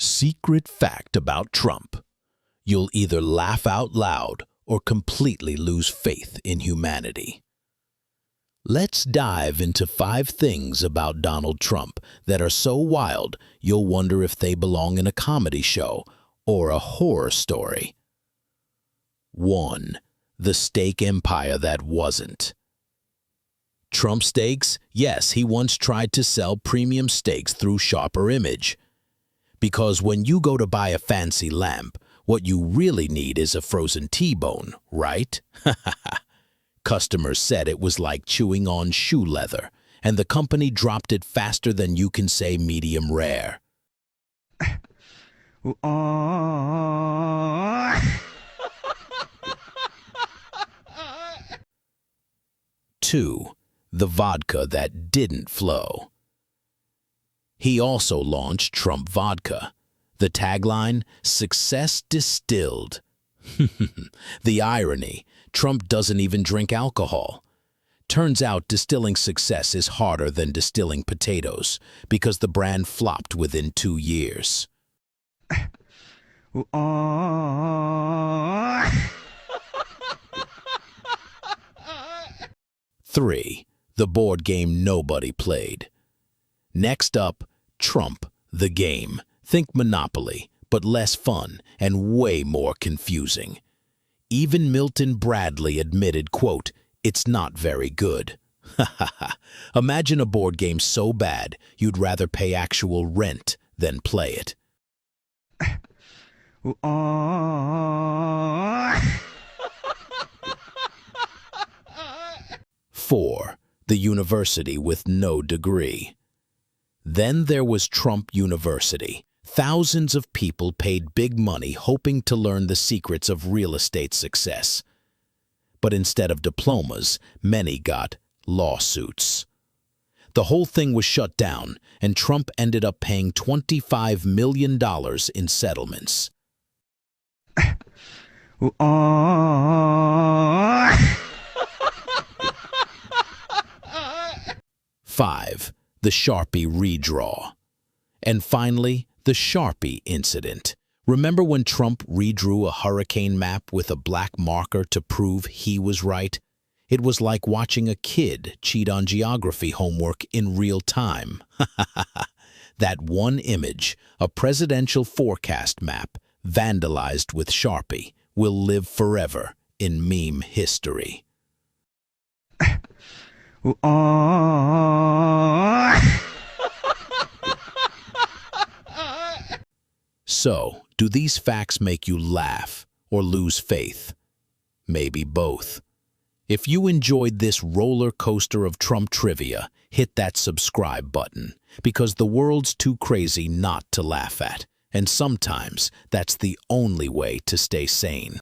Secret fact about Trump. You'll either laugh out loud or completely lose faith in humanity. Let's dive into 5 things about Donald Trump that are so wild you'll wonder if they belong in a comedy show or a horror story. 1. The steak empire that wasn't. Trump Steaks? Yes, he once tried to sell premium steaks through Sharper Image. Because when you go to buy a fancy lamb, what you really need is a frozen T-bone, right? Customers said it was like chewing on shoe leather, and the company dropped it faster than you can say medium rare. 2. The vodka that didn't flow. He also launched Trump Vodka. The tagline, "Success Distilled." The irony, Trump doesn't even drink alcohol. Turns out distilling success is harder than distilling potatoes because the brand flopped within 2 years. 3. The board game nobody played. Next up, Trump, the game. Think Monopoly, but less fun and way more confusing. Even Milton Bradley admitted, quote, "It's not very good." Imagine a board game so bad you'd rather pay actual rent than play it. 4. The university with no degree. Then there was Trump University. Thousands of people paid big money hoping to learn the secrets of real estate success. But instead of diplomas, many got lawsuits. The whole thing was shut down, and Trump ended up paying $25 million in settlements. 5. The Sharpie redraw. And finally, the Sharpie incident. Remember when Trump redrew a hurricane map with a black marker to prove he was right? It was like watching a kid cheat on geography homework in real time. That one image, a presidential forecast map, vandalized with Sharpie, will live forever in meme history. So, do these facts make you laugh or lose faith? Maybe both. If you enjoyed this roller coaster of Trump trivia, hit that subscribe button, because the world's too crazy not to laugh at, and sometimes that's the only way to stay sane.